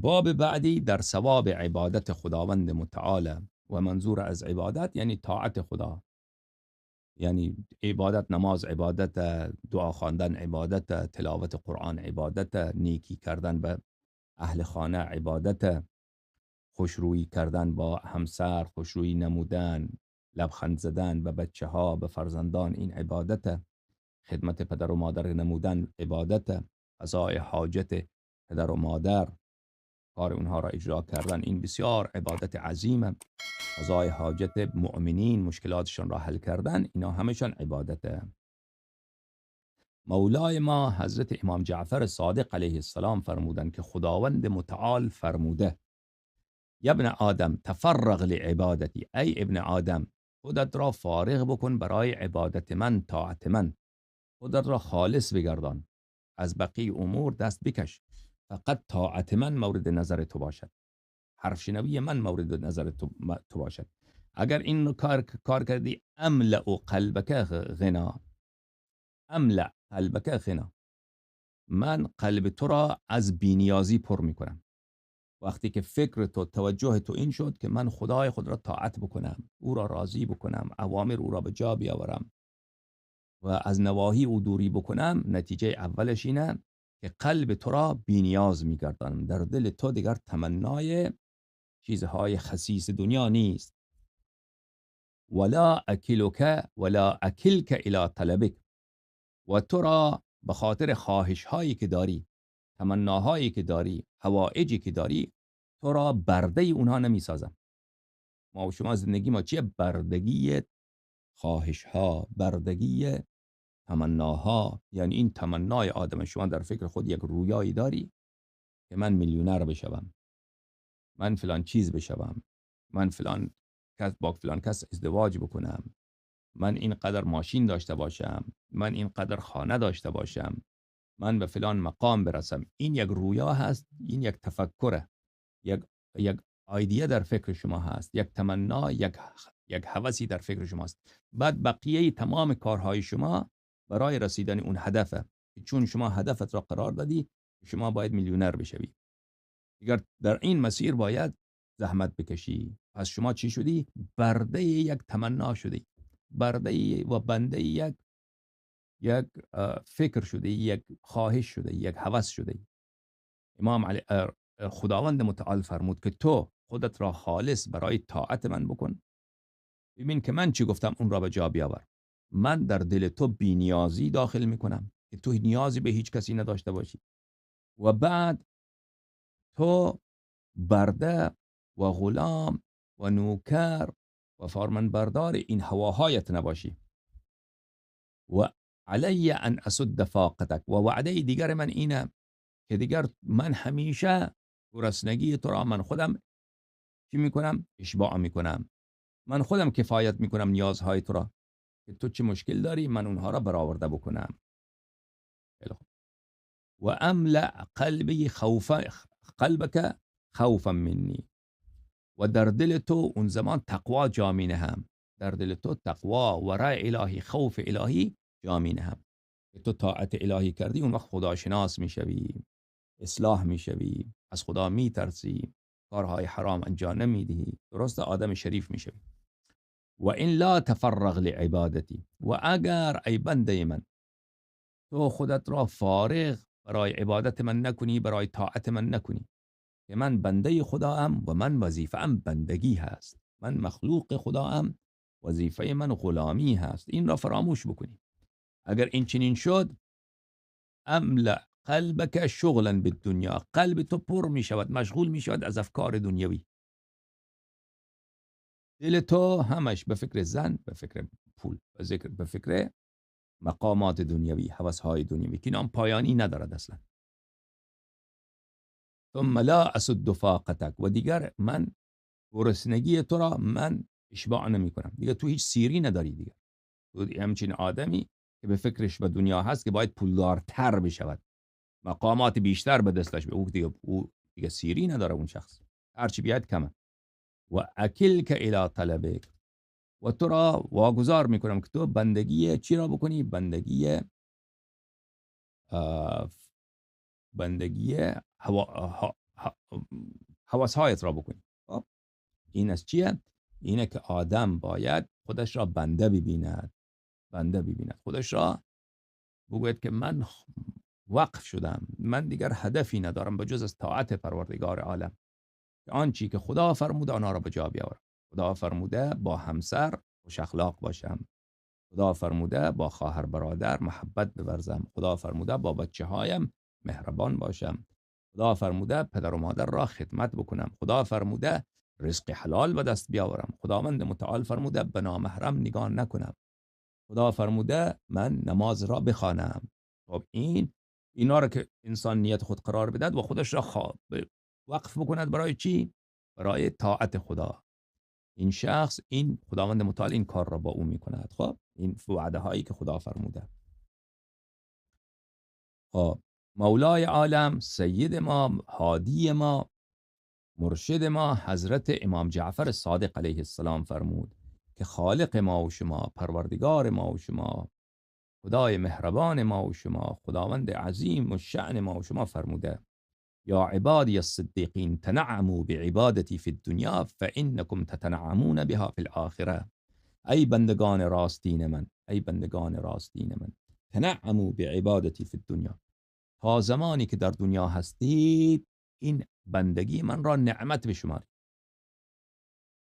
باب بعدی در ثواب عبادت خداوند متعال و منظور از عبادت یعنی طاعت خدا، یعنی عبادت، نماز عبادت، دعا خواندن عبادت، تلاوت قرآن عبادت، نیکی کردن به اهل خانه عبادت، خوشرویی کردن با همسر، خوشرویی نمودن، لبخند زدن به بچه ها، به فرزندان، این عبادت، خدمت پدر و مادر نمودن عبادت، قضای حاجت پدر و مادر، کار اونها را اجرا کردن، این بسیار عبادت عظیمه. قضای حاجت مؤمنین، مشکلاتشون را حل کردن، اینا همشون عبادته. مولای ما حضرت امام جعفر صادق علیه السلام فرمودند که خداوند متعال فرموده: یا ابن آدم تفرغ لعبادتی، ای ابن آدم خودت را فارغ بکن برای عبادت من، طاعت من، خودت را خالص بگردان، از بقیه امور دست بکش، فقط طاعت من مورد نظر تو باشد، حرف شنوی من مورد نظر تو باشد. اگر این کار کردی، املأ قلبک غنا، املأ قلبک غنا، من قلب تو را از بینیازی پر میکنم. وقتی که فکر تو، توجه تو این شد که من خدای خود را طاعت بکنم، او را راضی بکنم، اوامر او را به جا بیاورم و از نواهی او دوری بکنم، نتیجه اولش اینه که قلب تو را بینیاز میگردانم، در دل تو دیگر تمنای چیزهای خسیس دنیا نیست. ولا اکلک ولا اکلک الی طلبک، و تو را به خاطر خواهش هایی که داری، تمناهایی که داری، حوائجی که داری، تو را برده اونها نمی سازم. ما و شما زندگی ما چیه؟ بردگی خواهش ها، بردگی تمناها. یعنی این تمنای آدم، شما در فکر خود یک رویایی داری که من میلیونر بشوم، من فلان چیز بشوم، من فلان کس با فلان کس ازدواج بکنم، من اینقدر ماشین داشته باشم، من اینقدر خانه داشته باشم، من به فلان مقام برسم. این یک رویا هست، این یک تفکره، یک ایده در فکر شما هست، یک تمنا، یک هوسی در فکر شماست. بعد بقیه تمام کارهای شما برای رسیدن اون هدفه، چون شما هدفت را قرار دادی شما باید میلیونر بشوی، اگر در این مسیر باید زحمت بکشی. پس شما چی شدی؟ برده یک تمنا شدی، برده و بنده یک فکر شده، یک خواهش شده، یک هوس شده. امام علی خداوند متعال فرمود که تو خودت را خالص برای طاعت من بکن، ببین که من چی گفتم اون را به جا بیاور. من در دل تو بی‌نیازی داخل میکنم که تو نیازی به هیچ کسی نداشته باشی، و بعد تو برده و غلام و نوکر و فرمانبردار این هواهایت نباشی. و علی ان اسد فاقتک، و وعده دیگر من اینه که دیگر من همیشه گرسنگی تو را من خودم چی میکنم؟ اشباع میکنم، من خودم کفایت میکنم نیازهای تو را، که تو چه مشکل داری من اونها را برآورده بکنم. و املأ قلبی خوفا، قلبک خوفا منی، و در دل تو اون زمان تقوا جا می نهم، در دل تو تقوا، ورع الهی، خوف الهی جا می نهم. که تو طاعت الهی کردی، اون وقت خداشناس می شوی، اصلاح می شوی، از خدا می ترسی، کارهای حرام انجام نمی دهی، درست آدم شریف می شوی. و این لا تفرغ لعبادتی، و اگر ای بنده من تو خودت را فارغ برای عبادت من نکنی، برای طاعت من نکنی، که من بنده خدا ام و من وظیفه ام بندگی هست، من مخلوق خدا ام، وظیفه من غلامی هست، این را فراموش بکنی. اگر این چنین شد، املأ قلبک شغلا بالدنیا، قلب تو پر می شود، مشغول می شود از افکار دنیوی، دل تو همش به فکر زن، به فکر پول، به فکر مقامات دنیوی، هوس‌های دنیوی که نام پایانی ندارد اصلا. ثم لا اسد فاقتک، و دیگر من گرسنگی تو را من اشباع نمی کنم، دیگه تو هیچ سیری نداری، دیگه تو همچین آدمی که به فکرش به دنیا هست که باید پولدارتر بشود، مقامات بیشتر به دستش به او دیگه سیری نداره اون شخص، هرچی بیاد کمه. و اکلک الی طلبک، و تو را واگذار میکنم که تو بندگی چی را بکنی؟ بندگی هوا هوس‌هایت را بکنی. خب این از چیه؟ اینه که آدم باید خودش را بنده ببیند، بنده ببیند، خودش را بگوید که من وقف شدم، من دیگر هدفی ندارم به جز از طاعت پروردگار عالم، که آنچی که خدا فرموده آنها را به جا بیاورم. خدا فرموده با همسر خوش اخلاق باشم، خدا فرموده با خواهر برادر محبت بورزم، خدا فرموده با بچه‌هایم مهربان باشم، خدا فرموده پدر و مادر را خدمت بکنم، خدا فرموده رزق حلال به دست بیاورم، خداوند متعال فرموده به نامحرم نگاه نکنم، خدا فرموده من نماز را بخوانم. خب اینا رو که انسان نیت خود قرار بدهد و خودش را وقف بکند برای چی؟ برای طاعت خدا، این شخص، این خداوند متعال این کار را با او میکند. خب این وعده هایی که خدا فرموده. خب مولای عالم، سید ما، هادی ما، مرشد ما حضرت امام جعفر صادق علیه السلام فرمود که خالق ما و شما، پروردگار ما و شما، خدای مهربان ما و شما، خداوند عظیم و شأن ما و شما فرموده: یا عبادی الصدیقین تنعموا بعبادتی فی الدنیا فانکم تتنعمون بها فی الاخره. ای بندگان راستین من، ای بندگان راستین من، تنعموا بعبادتی فی الدنیا، تا زمانی که در دنیا هستید این بندگی من را نعمت بشمارید،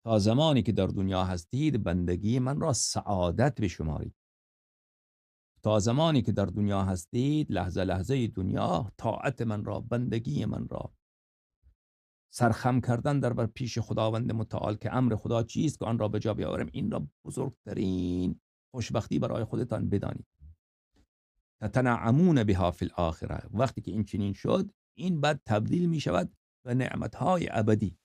تا زمانی که در دنیا هستید بندگی من را سعادت بشمارید، تا زمانی که در دنیا هستید لحظه لحظه دنیا طاعت من را، بندگی من را، سرخم کردن در بر پیش خداوند متعال که امر خدا چیست که آن را به جا بیاورم، این را بزرگترین خوشبختی برای خودتان بدانید. تتنعمون بها فی الاخره، وقتی که این چنین شد این بعد تبدیل می شود به نعمتهای ابدی،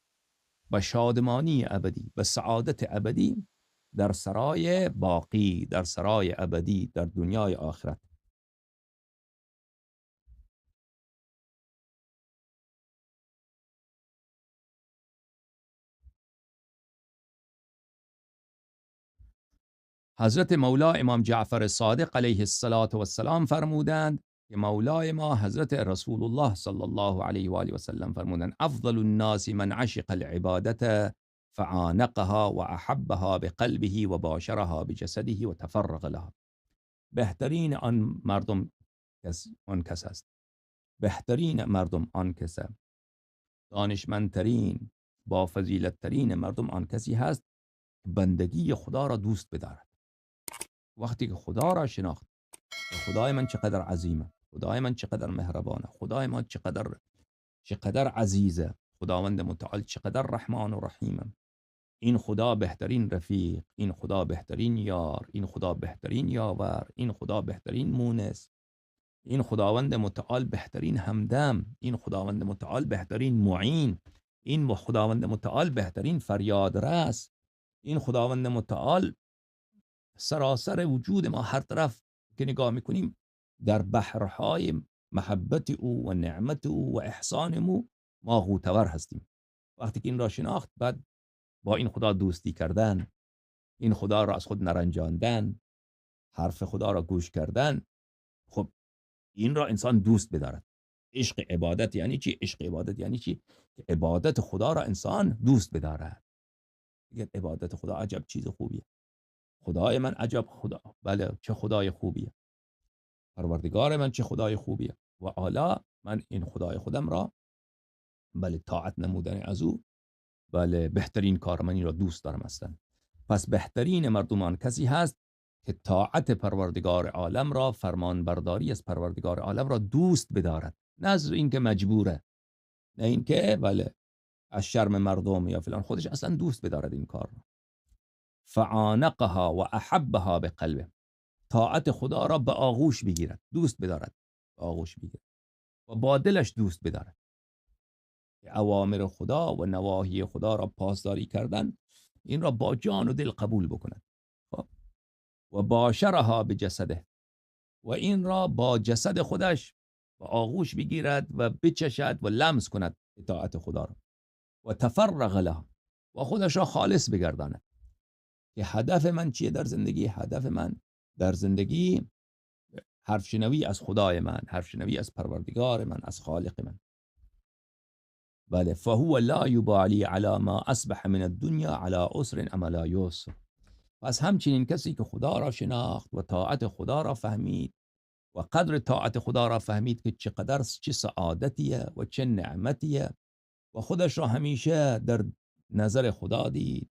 به شادمانی ابدی، به سعادت ابدی در سرای باقی، در سرای ابدی، در دنیای آخرت. حضرت مولا امام جعفر صادق علیه السلام فرمودند که مولای ما حضرت رسول الله صلی الله علیه و آله و سلم فرمودند: افضل الناس من عشق العبادة فعانقها و احبها بقلبه و باشرها بجسده و تفرغ لها. بهترین آن مردم آن کس است، بهترین مردم آن کس، دانشمندترین، با فضیلتترین مردم آن کسی هست که بندگی خدا را دوست بدارد. وقتی که خدا را شناخت، خدای من چقدر عظیمه، خدای من چقدر مهربانه، خدای من چقدر عزیزه، خداوند متعال چقدر رحمان و رحیمه، این خدا بهترین رفیق، این خدا بهترین یار، این خدا بهترین یاور، این خدا بهترین مونس، این خداوند متعال بهترین همدم، این خداوند متعال بهترین معین، این خداوند متعال بهترین فریادرس، این خداوند متعال سراسر وجود ما هر طرف که نگاه میکنیم در بحرهای محبت او و نعمت او و احسان او ما غوطه‌ور هستیم. وقتی که این را شناخت، بعد با این خدا دوستی کردن، این خدا را از خود نرنجاندن، حرف خدا را گوش کردن، خب این را انسان دوست بدارد. عشق عبادت یعنی چی؟ عشق عبادت یعنی چی؟ که عبادت خدا را انسان دوست بدارد. دیگه عبادت خدا عجب چیز خوبیه. خدای من عجب خدا، بله چه خدای خوبیه، پروردگار من چه خدای خوبیه، و حالا من این خدای خودم را، بله طاعت نمودن از او، بله بهترین کار، من این را دوست دارم اصلا. پس بهترین مردمان کسی هست که طاعت پروردگار عالم را، فرمان برداری از پروردگار عالم را دوست بدارد، نه از اینکه مجبوره، نه اینکه بله از شرم مردم یا فلان، خودش اصلا دوست بدارد این کار را. فعانقها و احبها بقلبه، طاعت خدا را به آغوش بگیرد، دوست بدارد، به آغوش بگیرد و با دلش دوست بدارد. اوامر خدا و نواهی خدا را پاسداری کردن، این را با جان و دل قبول بکند. و باشرها به جسده، و این را با جسد خودش به آغوش بگیرد و بچشد و لمس کند اطاعت خدا را. و تفرغ له، و خودش را خالص بگرداند که هدف من چیه در زندگی؟ هدف من در زندگی حرف شنوی از خدای من، حرف شنوی از پروردگار من، از خالق من. بله فهو لا یبالی علی ما اصبح من الدنیا علی عسر ام علی یسر. پس همچنین کسی که خدا را شناخت و طاعت خدا را فهمید و قدر طاعت خدا را فهمید که چقدر چه سعادتیه و چه نعمتیه و خودش را همیشه در نظر خدا دید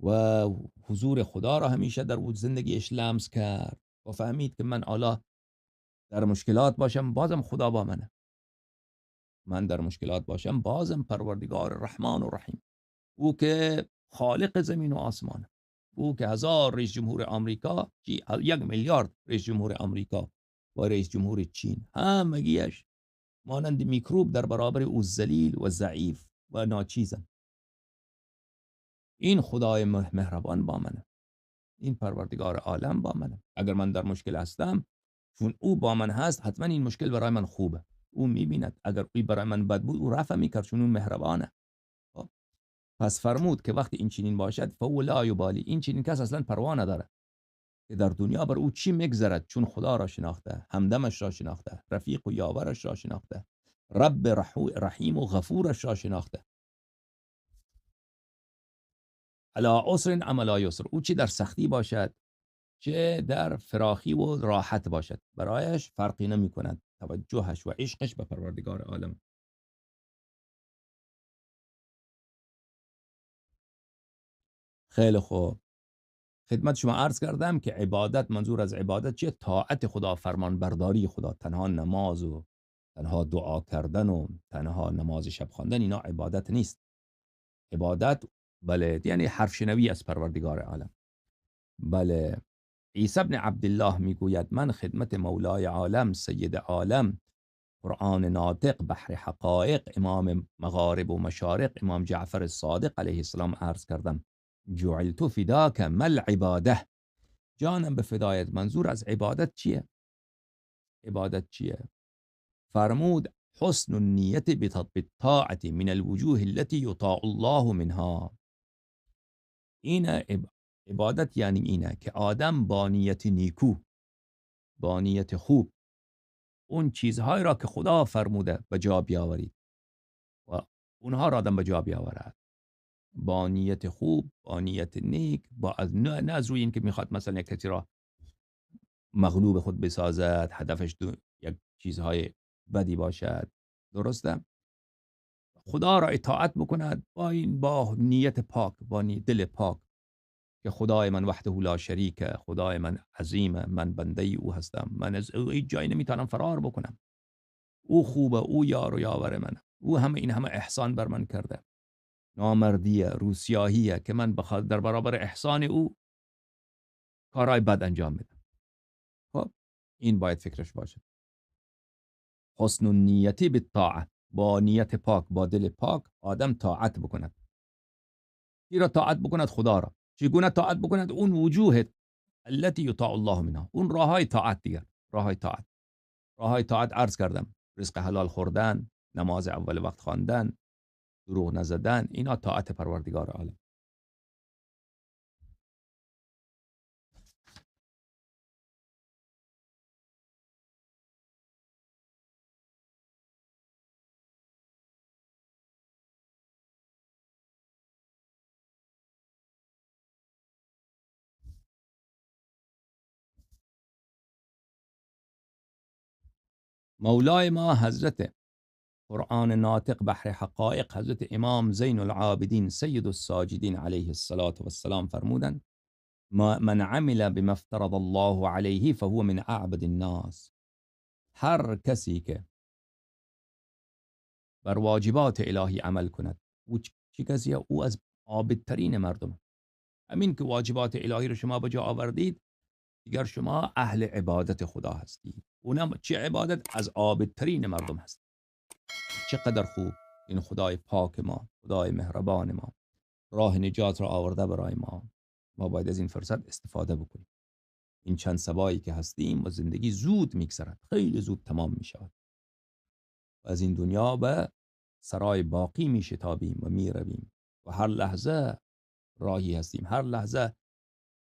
و حضور خدا را همیشه در زندگیش لمس کرد و فهمید که من حالا در مشکلات باشم بازم خدا با منه، من در مشکلات باشم بازم پروردگار رحمان و رحیم، او که خالق زمین و آسمان، او که 1000 رئیس جمهور آمریکا، 1 میلیارد رئیس جمهور آمریکا و رئیس جمهور چین همگیش مانند میکروب در برابر او ذلیل و ضعیف و ناچیزن. این خدای مهربان با منه، این پروردگار عالم با منه. اگر من در مشکل هستم چون او با من هست حتما این مشکل برای من خوبه. او میبیند اگر او برای من بد بود او رفع میکرد چون او مهربانه. پس فرمود که وقتی این چنین باشد فهو لا یبالی، این چنین کس اصلا پروا نداره که در دنیا بر او چی میگذرد، چون خدا را شناخته، همدمش را شناخته، رفیق و یاورش را شناخته، رب رحیم و غفورش را شناخته. علی عسر ام علی یسر، او چی در سختی باشد چه در فراخی و راحت باشد برایش فرقی نمی کند. توجهش و عشقش به پروردگار عالم. خیلی خوب، خدمت شما عرض کردم که عبادت، منظور از عبادت چیه؟ طاعت خدا، فرمان برداری خدا. تنها نماز و تنها دعا کردن و تنها نماز شب خواندن اینا عبادت نیست. عبادت بله یعنی حرف شنوی از پروردگار عالم. بله عیسی ابن عبدالله میگوید من خدمت مولای عالم، سید عالم، قرآن ناطق، بحر حقایق، امام مغارب و مشارق، امام جعفر صادق علیه السلام عرض کردم جعلت فداک مل عباده، جانم به فدایت. منظور از عبادت چیه؟ عبادت چیه؟ فرمود حسن النیت بالطاعت من الوجوه التي یطاع الله منها. این عبادت یعنی اینه که آدم با نیت نیکو، با نیت خوب اون چیزهایی را که خدا فرموده به جا بیاورید و اونها را آدم به جا بیاورد با نیت خوب، با نیت نیک، با از نه از روی این که میخواد مثلا یک کسی را مغلوب خود بسازد، هدفش یک چیزهای بدی باشد. درسته؟ خدا را اطاعت بکند با نیت پاک، با دل پاک که خدای من وحده لا شریک، خدای من عظیمه، من بنده او هستم، من از او هیچ جایی نمیتونم فرار بکنم، او خوبه، او یار و یاور من، او این همه احسان بر من کرده، نامردیه، روسیاهیه که من بخواد در برابر احسان او کارهای بد انجام بدم. خب این باید فکرش باشه. حسن النیتی بالطاعه، با نیت پاک، با دل پاک آدم طاعت بکند. کی را طاعت بکند؟ خدا را. چگونه طاعت بکند؟ اون وجوه التي یطاع الله منها، اون راههای طاعت دیگر، راههای طاعت عرض کردم، رزق حلال خوردن، نماز اول وقت خواندن، دروغ نزدن، اینا طاعت پروردگار عالم. مولای ما حضرت قرآن ناطق بحر حقایق، حضرت امام زین العابدین سید الساجدین علیه السلام فرمودند من عمل بما افترض الله علیه فهو من اعبد الناس. هر کسی که بر واجبات الهی عمل کند، او چی کسی؟ او از عابدترین مردم. همین که واجبات الهی رو شما به جا آوردید دیگر شما اهل عبادت خدا هستید. اونم چه عبادت؟ از عابدترین مردم هست. چقدر خوب این خدای پاک ما، خدای مهربان ما راه نجات را آورده برای ما. ما باید از این فرصت استفاده بکنیم. این چند سبایی که هستیم و زندگی زود میگذرد، خیلی زود تمام میشود و از این دنیا به سرای باقی میشتابیم و میرویم و هر لحظه راهی هستیم، هر لحظه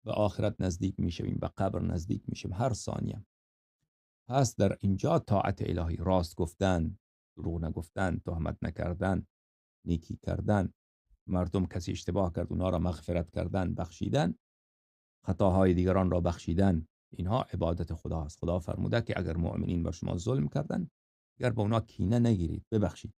به آخرت نزدیک میشویم، به قبر نزدیک میشیم، هر ثانیه. پس در اینجا طاعت الهی، راست گفتن، دروغ نگفتن، تهمت نکردن، نیکی کردن، مردم کسی اشتباه کرد اونا را مغفرت کردن، بخشیدن، خطاهای دیگران را بخشیدن، اینها عبادت خدا است. خدا فرموده که اگر مؤمنین بر شما ظلم کردن، اگر به اونا کینه نگیرید، ببخشید.